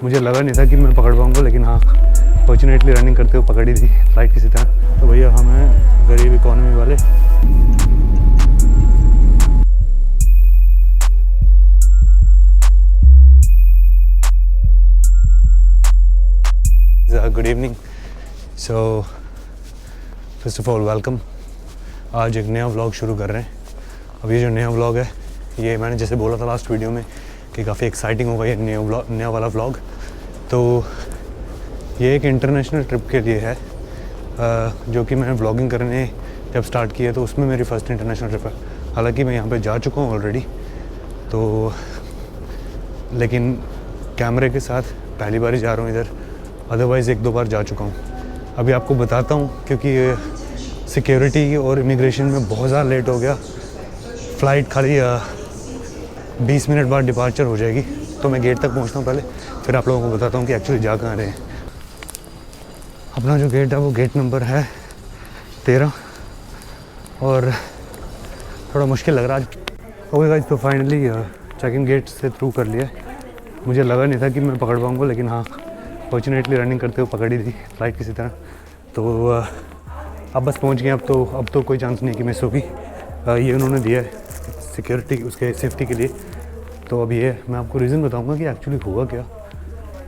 मुझे लगा नहीं था कि मैं पकड़ पाऊँगा, लेकिन हाँ फॉर्चुनेटली रनिंग करते हुए पकड़ी थी फ्लाइट किसी तरह। तो भैया हम हैं गरीब इकॉनमी वाले। Good evening. So first of all welcome. आज एक नया व्लॉग शुरू कर रहे हैं। अब ये जो नया व्लॉग है, ये मैंने जैसे बोला था लास्ट वीडियो में कि काफ़ी एक्साइटिंग होगा ये नया वाला व्लॉग। तो ये एक इंटरनेशनल ट्रिप के लिए है, जो कि मैंने व्लॉगिंग करने जब स्टार्ट किया तो उसमें मेरी फ़र्स्ट इंटरनेशनल ट्रिप है। हालांकि मैं यहाँ पे जा चुका हूँ ऑलरेडी, तो लेकिन कैमरे के साथ पहली बार ही जा रहा हूँ इधर। अदरवाइज़ एक दो बार जा चुका हूँ। अभी आपको बताता हूँ, क्योंकि सिक्योरिटी और इमिग्रेशन में बहुत ज़्यादा लेट हो गया। फ़्लाइट खाली 20 मिनट बाद डिपार्चर हो जाएगी, तो मैं गेट तक पहुँचता हूँ पहले, फिर आप लोगों को बताता हूँ कि एक्चुअली जा कहाँ रहे हैं। अपना जो गेट है वो गेट नंबर है 13 और थोड़ा मुश्किल लग रहा है आज। ओके गाइस, तो फाइनली चेकिंग गेट से थ्रू कर लिया। मुझे लगा नहीं था कि मैं पकड़ पाऊँगा, लेकिन हाँ फॉर्चुनेटली रनिंग करते हुए पकड़ी थी फ्लाइट किसी तरह। तो अब बस पहुंच गए। अब तो कोई चांस नहीं कि मिस होगी। ये उन्होंने दिया है सिक्योरिटी, उसके सेफ्टी के लिए। तो अब ये मैं आपको रीज़न बताऊंगा कि एक्चुअली हुआ क्या,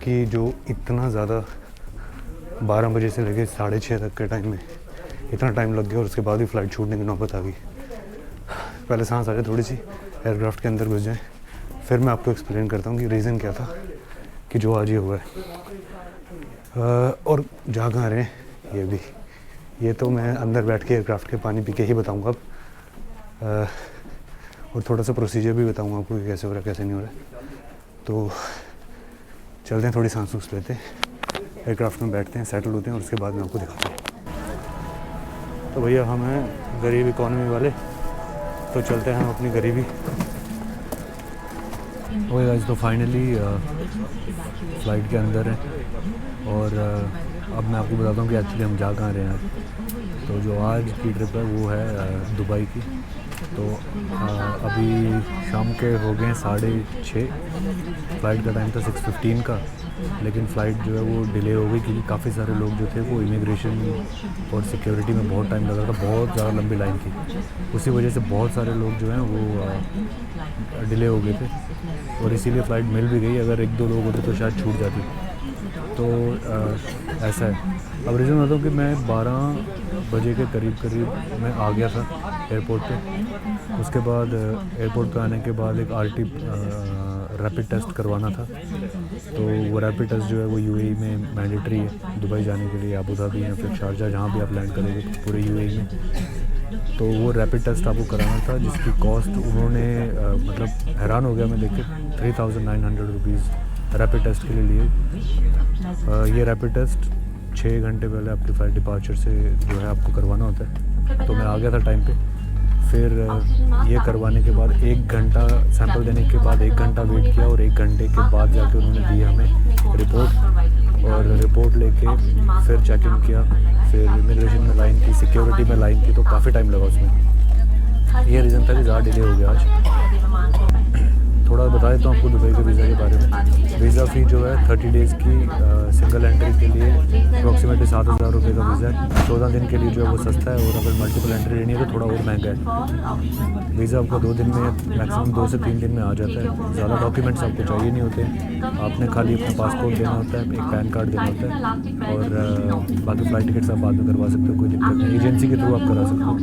कि जो इतना ज़्यादा 12 बजे से लेकर 6:30 तक के टाइम में इतना टाइम लग गया और उसके बाद भी फ़्लाइट छूटने की नौबत आ गई। पहले सांस आ जाए थोड़ी सी, एयरक्राफ्ट के अंदर घुस जाए, फिर मैं आपको एक्सप्लेन करता हूँ कि रीज़न क्या था कि जो आज ये हुआ है। और जा कहाँ रहे हैं ये तो मैं अंदर बैठ के एयरक्राफ्ट के पानी पी के ही बताऊंगा अब। और थोड़ा सा प्रोसीजर भी बताऊंगा आपको कि कैसे हो रहा है कैसे नहीं हो रहा है। तो चलते हैं, थोड़ी सांस उस लेते हैं, एयरक्राफ्ट में बैठते हैं, सेटल होते हैं और उसके बाद मैं आपको दिखाता हूँ। तो भैया हम हैं गरीब इकॉनमी वाले, तो चलते हैं हम अपनी गरीबी। ओके गाइस, तो फाइनली फ़्लाइट के अंदर है और अब मैं आपको बताता हूँ कि एक्चुअली हम जा कहाँ रहे हैं आज। तो जो आज की ट्रिप है वो है दुबई की। तो अभी शाम के हो गए 6:30। फ़्लाइट का टाइम था 6:15 का, लेकिन फ़्लाइट जो है वो डिले हो गई क्योंकि काफ़ी सारे लोग जो थे वो इमिग्रेशन और सिक्योरिटी में बहुत टाइम लगा था, बहुत ज़्यादा लंबी लाइन थी। उसी वजह से बहुत सारे लोग जो हैं वो डिले हो गए थे और इसीलिए फ़्लाइट मिल भी गई। अगर एक दो लोग होते तो शायद छूट जाती। तो ऐसा है। अब रीज़न बताता हूँ कि मैं 12 बजे के करीब मैं आ गया था एयरपोर्ट पे। उसके बाद एयरपोर्ट पे आने के बाद एक RT रैपिड टेस्ट करवाना था। तो वो रैपिड टेस्ट जो है वो UAE में मैंडेटरी है दुबई जाने के लिए, अबू धाबी या फिर शारजा, जहाँ भी आप लैंड करेंगे पूरे UAE में। तो वो रैपिड टेस्ट आपको कराना था, जिसकी कॉस्ट उन्होंने मतलब हैरान हो गया मैं देख के, 3900 रुपीज़ रैपिड टेस्ट के लिए लिए। ये रैपिड टेस्ट 6 घंटे पहले आपकी फ़्लाइट डिपार्चर से जो है आपको करवाना होता है। तो मैं आ गया था टाइम पे। फिर ये करवाने के बाद 1 घंटा सैंपल देने के बाद 1 घंटा वेट किया और 1 घंटे के बाद जाके उन्होंने दी हमें रिपोर्ट। और रिपोर्ट लेके फिर चेक इन किया, फिर इमिग्रेशन में लाइन थी, सिक्योरिटी में लाइन थी, तो काफ़ी टाइम लगा उसमें। ये रीज़न था कि ज़्यादा डिले हो गया आज। थोड़ा बता देता हूँ आपको दुबई के वीज़ा के बारे में। वीज़ा फ़ी जो है 30 डेज़ की सिंगल एंट्री के लिए अप्रॉक्सीमेटली 7,000 रुपये का वीज़ा है। 14 दिन के लिए जो है वो सस्ता है, और अगर मल्टीपल एंट्री लेनी है तो थोड़ा और महंगा है। वीज़ा आपका 2 दिन में, मैक्सिमम 2 से 3 दिन में आ जाता है। ज़्यादा डॉक्यूमेंट्स आपको चाहिए नहीं होते हैं। आपने खाली अपना पासपोर्ट देना होता है, एक पैन कार्ड देना होता है, और बाकी फ़्लाइट टिकट्स आप बाद में करवा सकते हो, कोई दिक्कत नहीं। एजेंसी के थ्रू आप करा सकते हो।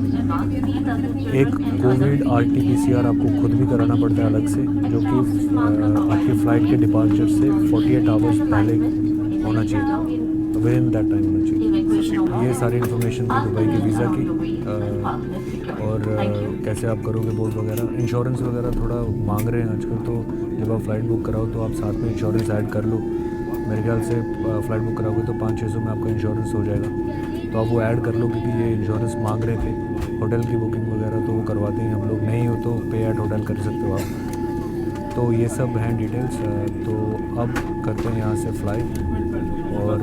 एक कोविड RT-PCR आपको खुद भी कराना पड़ता है अलग से, जो कि आपकी फ़्लाइट के डिपार्चर से 48 आवर्स पहले होना चाहिए, विद इन दैट टाइम होना चाहिए। ये सारी इन्फॉर्मेशन थी दुबई के वीज़ा की। और कैसे आप करोगे बोर्ड वगैरह, इंश्योरेंस वगैरह थोड़ा मांग रहे हैं आजकल। तो जब आप फ़्लाइट बुक कराओ तो आप साथ में इंश्योरेंस ऐड कर लो। मेरे ख्याल से फ़्लाइट बुक कराओगे तो 500-600 में आपका इंश्योरेंस हो जाएगा, तो आप वो ऐड कर लो, क्योंकि ये इंश्योरेंस मांग रहे थे। होटल की बुकिंग वगैरह तो वो करवाते हैं हम लोग, नहीं हो तो पे एट होटल कर सकते हो आप। तो ये सब हैं डिटेल्स। तो अब करते हैं यहाँ से फ़्लाइट, और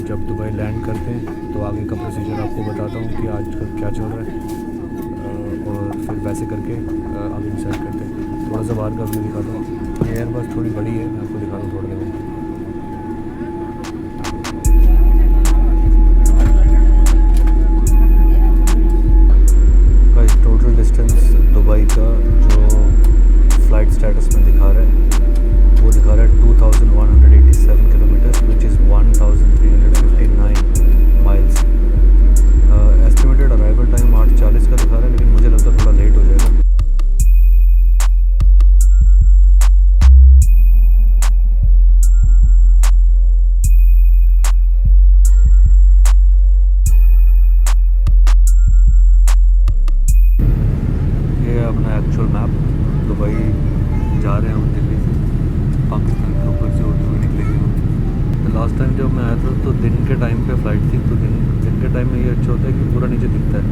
जब दुबई लैंड करते हैं तो आगे का प्रोसीजर आपको बताता हूँ कि आज कल क्या चल रहा है, और फिर वैसे करके आगे डिसाइड करते हैं। थोड़ा सा बाहर का व्यू दिखाता हूँ। ये एयरबस थोड़ी बड़ी है, मैं आपको दिखा दूँ थोड़ा देर। लास्ट टाइम जब मैं आया था तो दिन के टाइम पे फ़्लाइट थी, तो दिन के टाइम में ये अच्छा होता है कि पूरा नीचे दिखता है।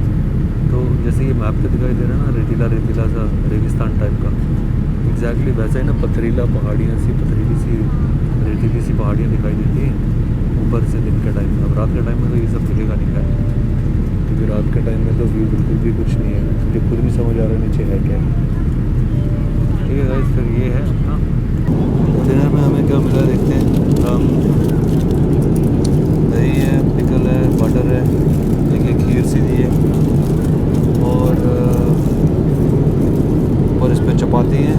तो जैसे ये मैप पे दिखाई दे रहा है ना, रेतीला रेतीला सा रेगिस्तान टाइप का, एग्जैक्टली वैसा ही ना, पथरीला पहाड़ियाँ सी, पथरीली सी रेतीली सी पहाड़ियाँ दिखाई देती हैं ऊपर से दिन के टाइम में। अब रात के टाइम में तो ये सब दिखेगा नहीं है, क्योंकि रात के टाइम में तो व्यू बिल्कुल भी कुछ नहीं है, मुझे खुद भी समझ आ रहा है नीचे है क्या। ठीक है गाइस, फिर ये है अपना डिनर में हमें क्या मिला देखते हैं। दही है, पिकल है, बटर है, देखिए खीर सी दी है, और इस पर चपाती है,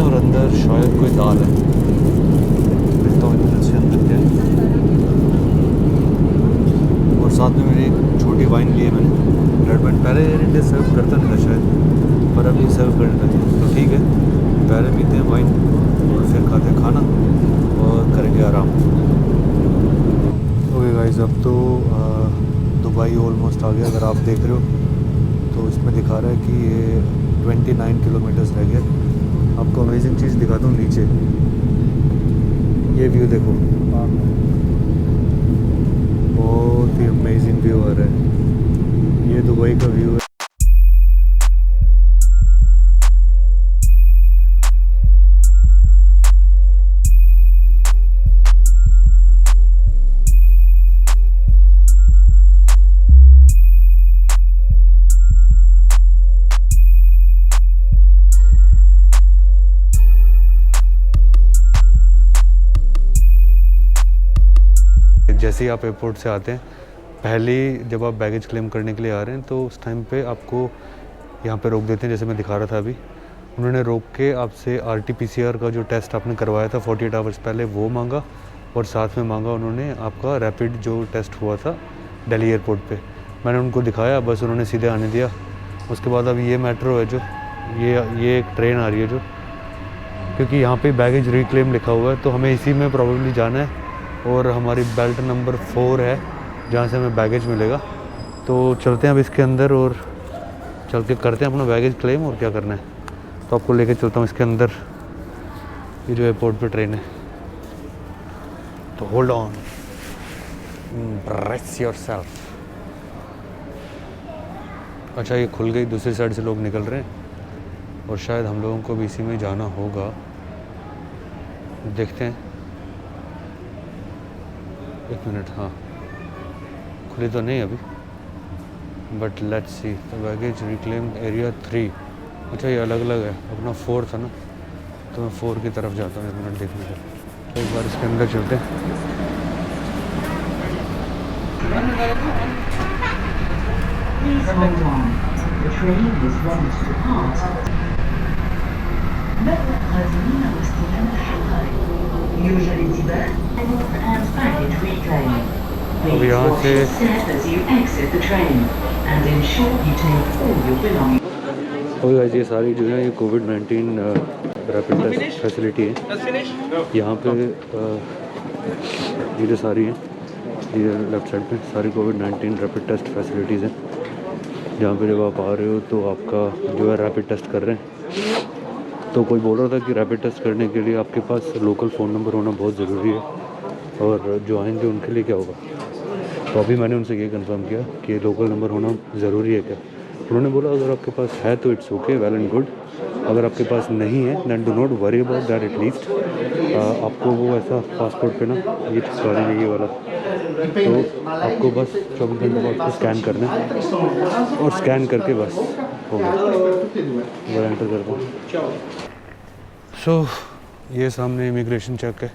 और अंदर शायद कोई दाल है। देखता हूँ इधर से अंदर क्या है। और साथ में मेरी एक छोटी वाइन ली है मैंने, रेड वाइन। पहले एयर इंडिया सर्व करता नहीं था शायद, पर अभी सर्व करने लगे, तो ठीक है, पहले पीते हैं वाइन और फिर खाते हैं खाना और करेंगे आराम। ओके गाइस, अब तो दुबई ऑलमोस्ट आ गया। अगर आप देख रहे हो तो इसमें दिखा रहा है कि ये 29 किलोमीटर्स रह गया। आपको अमेजिंग चीज़ दिखाता हूँ नीचे, ये व्यू देखो, बहुत ही अमेजिंग व्यू आ रहा है। ये दुबई का व्यू है। जैसे ही आप एयरपोर्ट से आते हैं, पहले जब आप बैगेज क्लेम करने के लिए आ रहे हैं तो उस टाइम पे आपको यहाँ पे रोक देते हैं, जैसे मैं दिखा रहा था अभी। उन्होंने रोक के आपसे RT-PCR का जो टेस्ट आपने करवाया था 48 आवर्स पहले, वो मांगा, और साथ में मांगा उन्होंने आपका रैपिड जो टेस्ट हुआ था दिल्ली एयरपोर्ट पे। मैंने उनको दिखाया, बस उन्होंने सीधे आने दिया। उसके बाद अब ये मेट्रो है जो ये एक ट्रेन आ रही है जो, क्योंकि यहाँ पे बैगेज रिक्लेम लिखा हुआ है तो हमें इसी में प्रॉब्लली जाना है, और हमारी बेल्ट नंबर 4 है जहाँ से हमें बैगेज मिलेगा। तो चलते हैं अब इसके अंदर और चल के करते हैं अपना बैगेज क्लेम, और क्या करना है तो आपको लेके चलता हूँ इसके अंदर। ये जो एयरपोर्ट पे ट्रेन है, तो होल्ड ऑन, ब्रेस योरसेल्फ। अच्छा, ये खुल गई, दूसरी साइड से लोग निकल रहे हैं और शायद हम लोगों को भी इसी में जाना होगा। देखते हैं, एक मिनट। हाँ, खुली तो नहीं अभी, but let's see. The baggage reclaim area 3। अच्छा, ये अलग अलग है, अपना 4 था ना, तो मैं 4 की तरफ जाता हूँ। एक मिनट देखने का, तो एक बार इसके अंदर चलते हैं। अब यहाँ से ये सारी जो है ये कोविड-19 रैपिड टेस्ट फैसिलिटी है यहाँ पे। ये जो सारी हैं, ये लेफ्ट साइड पे सारी कोविड-19 रैपिड टेस्ट फैसिलिटीज़ हैं, जहाँ पे जब आप आ रहे हो तो आपका जो है रैपिड टेस्ट कर रहे हैं। तो कोई बोल रहा था कि रैपिड टेस्ट करने के लिए आपके पास लोकल फ़ोन नंबर होना बहुत ज़रूरी है, और जो आएंगे उनके लिए क्या होगा। तो अभी मैंने उनसे ये कंफर्म किया कि लोकल नंबर होना ज़रूरी है क्या। उन्होंने बोला अगर आपके पास है तो it's okay, well and good. अगर आपके पास नहीं है then do not worry about that. At least आपको वो ऐसा पासपोर्ट पे ना ये चिपका देंगे ये वाला, तो आपको बस 24 घंटे बाद उसको स्कैन करना है, और स्कैन करके बस हो गया, वो एंटर कर दो। सो ये सामने इमिग्रेशन चेक है,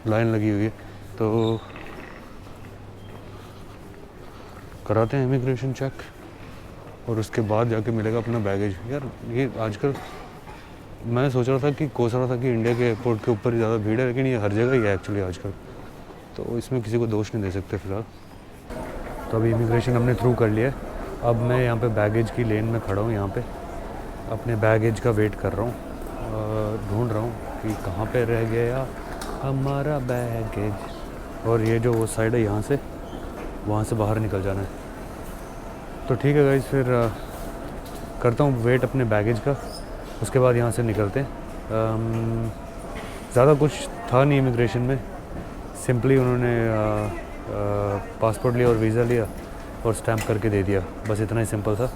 लाइन लगी हुई है, तो कराते हैं इमिग्रेशन चेक, और उसके बाद जाके मिलेगा अपना बैगेज। यार ये आजकल मैं सोच रहा था कि कोस रहा था कि इंडिया के एयरपोर्ट के ऊपर ज़्यादा भीड़ है, लेकिन ये हर जगह ही है एक्चुअली आजकल, तो इसमें किसी को दोष नहीं दे सकते फ़िलहाल। तो अभी इमिग्रेशन हमने थ्रू कर लिया है। अब मैं यहाँ पे बैगेज की लेन में खड़ा हूँ, यहाँ पे अपने बैगेज का वेट कर रहा हूँ, ढूंढ रहा हूँ कि कहाँ पे रह गया हमारा बैगेज। और ये जो वो साइड है यहाँ से, वहाँ से बाहर निकल जाना है। तो ठीक है गाइस, फिर करता हूँ वेट अपने बैगेज का, उसके बाद यहाँ से निकलते हैं। ज़्यादा कुछ था नहीं इमिग्रेशन में, सिंपली उन्होंने पासपोर्ट लिया और वीज़ा लिया और स्टैम्प करके दे दिया, बस इतना ही सिंपल था,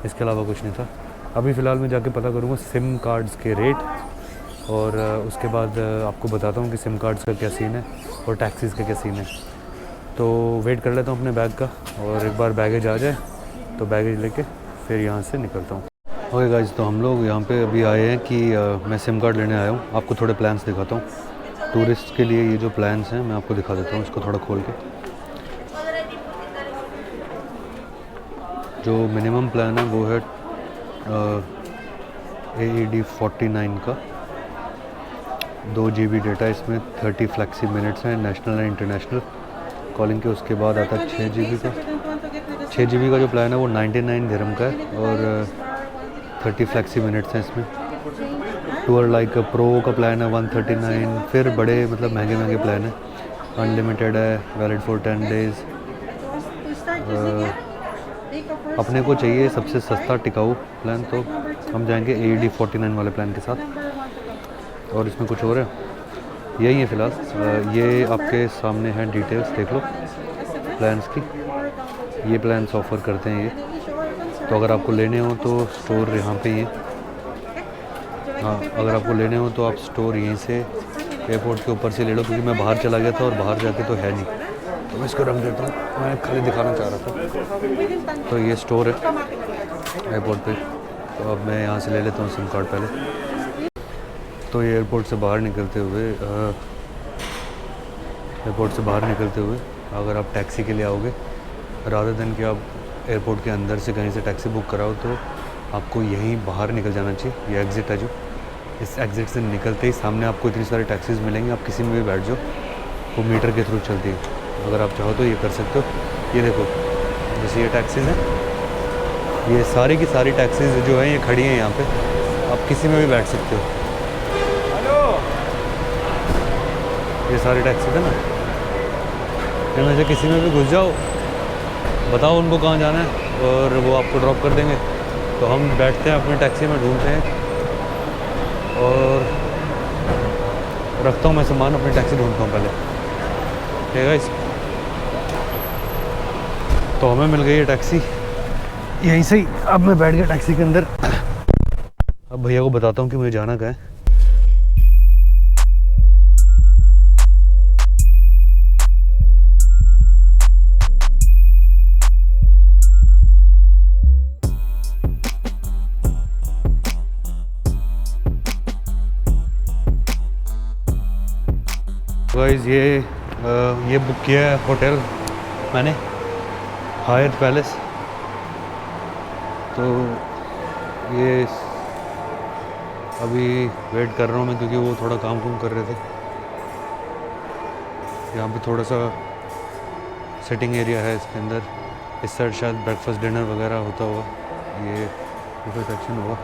इसके अलावा कुछ नहीं था। अभी फ़िलहाल मैं जाके पता करूँगा सिम कार्ड्स के रेट और उसके बाद आपको बताता हूँ कि सिम कार्ड्स का क्या सीन है और टैक्सीज़ का क्या सीन है। तो वेट कर लेता हूँ अपने बैग का, और एक बार बैगेज आ जाए तो बैगेज लेके फिर यहाँ से निकलता हूँ। ओके गाइस, तो हम लोग यहाँ पे अभी आए हैं कि मैं सिम कार्ड लेने आया हूँ। आपको थोड़े प्लान्स दिखाता हूँ टूरिस्ट के लिए। ये जो प्लान्स हैं मैं आपको दिखा देता हूँ, इसको थोड़ा खोल के। जो मिनिमम प्लान है वो है AED 49 का, 2 GB डेटा इसमें, 30 फ्लैक्सी मिनट्स हैं नेशनल एंड इंटरनेशनल कॉलिंग के। उसके बाद आता है 6 GB का। 6 GB का जो प्लान है वो 99 दिरहम का है और 30 फ्लैक्सी मिनट्स हैं इसमें। टूर लाइक प्रो का प्लान है 139। फिर बड़े मतलब महंगे महंगे प्लान है, अनलिमिटेड है, वैलिड फॉर 10 डेज़। अपने को चाहिए सबसे सस्ता टिकाऊ प्लान, तो हम जाएंगे AED 49 वाले प्लान के साथ। और इसमें कुछ और है, यही है फ़िलहाल। ये आपके सामने हैं डिटेल्स, देख लो प्लान्स की। ये प्लान्स ऑफ़र करते हैं ये, तो अगर आपको लेने हो तो स्टोर यहाँ पे ही है। हाँ, अगर आपको लेने हो तो आप स्टोर यहीं से एयरपोर्ट के ऊपर से ले लो, क्योंकि मैं बाहर चला गया था और बाहर जाके तो है नहीं, तो मैं इसको रख देता हूँ। मैं खाली दिखाना चाह रहा था। तो ये स्टोर है एयरपोर्ट पे, तो अब मैं यहाँ से ले लेता हूँ सिम कार्ड पहले। तो ये एयरपोर्ट से बाहर निकलते हुए अगर आप टैक्सी के लिए आओगे, रादर देन कि आप एयरपोर्ट के अंदर से कहीं से टैक्सी बुक कराओ, तो आपको यहीं बाहर निकल जाना चाहिए। ये एग्ज़िट है, जो इस एग्ज़िट से निकलते ही सामने आपको इतनी सारी टैक्सीज़ मिलेंगी, आप किसी में भी बैठ जाओ, वो मीटर के थ्रू चलती है। अगर आप चाहो तो ये कर सकते हो। ये देखो, जैसे ये टैक्सीज़ हैं, ये सारी की सारी टैक्सीज़ जो हैं ये खड़ी हैं यहाँ पे, आप किसी में भी बैठ सकते हो। ये सारी टैक्सीज़ है ना, इनमें से किसी में भी घुस जाओ, बताओ उनको कहाँ जाना है और वो आपको ड्रॉप कर देंगे। तो हम बैठते हैं अपनी टैक्सी में, ढूंढते हैं और रखता हूँ मैं सामान, अपनी टैक्सी ढूंढता हूँ पहले, ठीक है गाइस। तो हमें मिल गई है टैक्सी यहीं से ही। अब मैं बैठ गया टैक्सी के अंदर। अब भैया को बताता हूँ कि मुझे जाना कहाँ है। गाइस, ये बुक किया है होटल मैंने, हायत पैलेस। तो ये अभी वेट कर रहा हूँ मैं, क्योंकि वो थोड़ा काम कर रहे थे। यहाँ पे थोड़ा सा सिटिंग एरिया है इसके अंदर। इस साइड शायद ब्रेकफास्ट डिनर वगैरह होता होगा, ये बुफे सेक्शन होगा।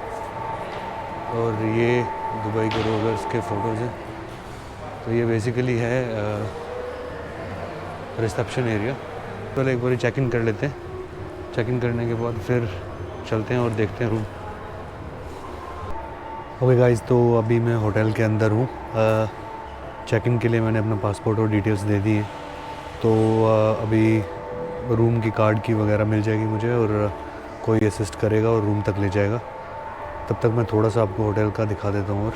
और ये दुबई के रोज़र्स के फ़ोटोज़ हैं। तो ये बेसिकली है रिसेप्शन एरिया। पहले एक बार चेक इन कर लेते हैं, चेक इन करने के बाद फिर चलते हैं और देखते हैं रूम। ओके गाइस, तो अभी मैं होटल के अंदर हूँ। चेक इन के लिए मैंने अपना पासपोर्ट और डिटेल्स दे दी हैं। तो अभी रूम की कार्ड की वगैरह मिल जाएगी मुझे, और कोई असिस्ट करेगा और रूम तक ले जाएगा। तब तक मैं थोड़ा सा आपको होटल का दिखा देता हूँ। और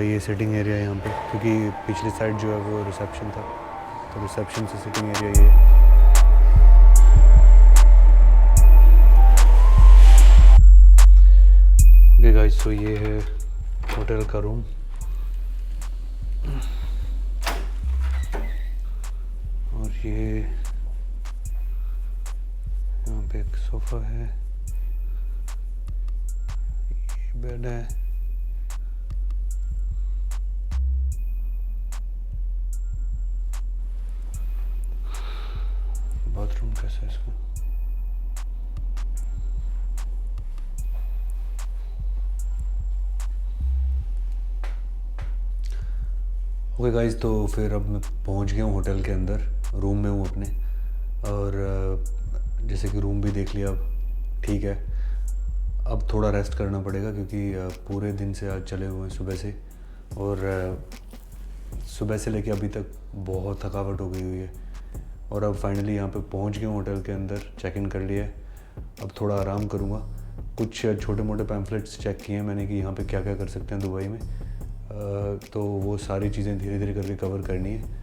ये सिटिंग एरिया यहाँ पे, क्योंकि पिछली साइड जो है वो रिसेप्शन था, तो रिसेप्शन से सिटिंग एरिया ये है। ओके गाइस, तो ये है होटल का रूम। और ये यहाँ पे एक सोफ़ा है, ये बेड है, बाथरूम कैसा है इसका। ओके गाइस, तो फिर अब मैं पहुंच गया हूँ होटल के अंदर, रूम में हूँ अपने। और जैसे कि रूम भी देख लिया, अब ठीक है। अब थोड़ा रेस्ट करना पड़ेगा, क्योंकि पूरे दिन से आज चले हुए हैं सुबह से, और सुबह से लेके अभी तक बहुत थकावट हो गई हुई है। और अब फाइनली यहाँ पे पहुँच गया हूँ होटल के अंदर, चेक इन कर लिया है। अब थोड़ा आराम करूँगा। कुछ छोटे मोटे पैम्फलेट्स चेक किए हैं मैंने कि यहाँ पे क्या क्या कर सकते हैं दुबई में, तो वो सारी चीज़ें धीरे धीरे करके कवर करनी है।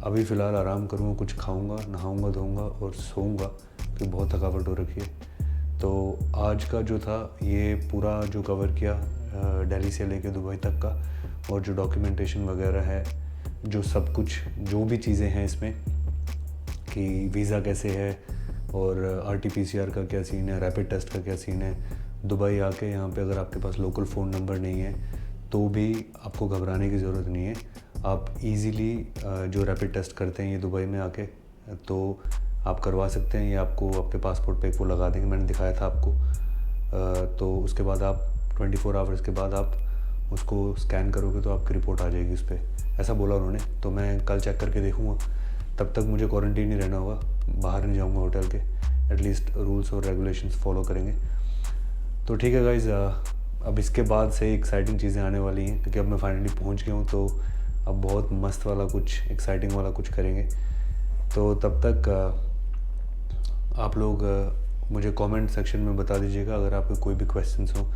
अभी फ़िलहाल आराम करूँगा, कुछ खाऊँगा, नहाऊँगा धोऊँगा और सोऊँगा क्योंकि बहुत थकावट हो रखी है। तो आज का जो था ये पूरा जो कवर किया दिल्ली से लेके दुबई तक का, और जो डॉक्यूमेंटेशन वगैरह है, जो सब कुछ जो भी चीज़ें हैं इसमें कि वीज़ा कैसे है और RT-PCR का क्या सीन है, रैपिड टेस्ट का क्या सीन है। दुबई आके यहाँ पे अगर आपके पास लोकल फ़ोन नंबर नहीं है तो भी आपको घबराने की ज़रूरत नहीं है। आप इजीली जो रैपिड टेस्ट करते हैं ये दुबई में आके तो आप करवा सकते हैं। ये आपको आपके पासपोर्ट पे वो लगा देंगे, मैंने दिखाया था आपको। तो उसके बाद आप 24 आवर्स के बाद आप उसको स्कैन करोगे तो आपकी रिपोर्ट आ जाएगी उस पर, ऐसा बोला उन्होंने। तो मैं कल चेक करके देखूँगा। तब तक मुझे क्वारंटीन ही रहना होगा, बाहर नहीं जाऊँगा होटल के। एटलीस्ट रूल्स और रेगुलेशंस फॉलो करेंगे। तो ठीक है गाइज़, अब इसके बाद से एक्साइटिंग चीज़ें आने वाली हैं क्योंकि अब मैं फाइनली पहुंच गया हूं। तो अब बहुत मस्त वाला कुछ, एक्साइटिंग वाला कुछ करेंगे। तो तब तक आप लोग मुझे कमेंट सेक्शन में बता दीजिएगा अगर आपके कोई भी क्वेश्चंस हो,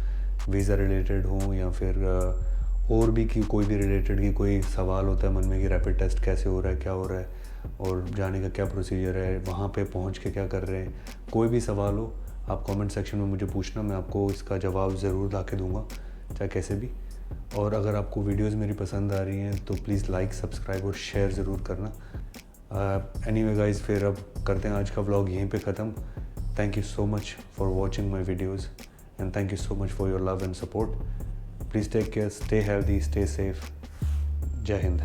वीज़ा रिलेटेड हो या फिर और भी कि कोई भी रिलेटेड की कोई सवाल होता है मन में कि रैपिड टेस्ट कैसे हो रहा है, क्या हो रहा है और जाने का क्या प्रोसीजर है, वहाँ पे पहुँच के क्या कर रहे हैं। कोई भी सवाल हो आप कमेंट सेक्शन में मुझे पूछना, मैं आपको इसका जवाब ज़रूर ला के दूँगा, चाहे कैसे भी। और अगर आपको वीडियोस मेरी पसंद आ रही हैं तो प्लीज़ लाइक, सब्सक्राइब और शेयर ज़रूर करना। एनीवे गाइज़, फिर अब करते हैं आज का व्लॉग यहीं पे ख़त्म। Thank you so much for watching my videos and thank you so much for your love and support. Please take care, stay healthy, stay safe. जय हिंद।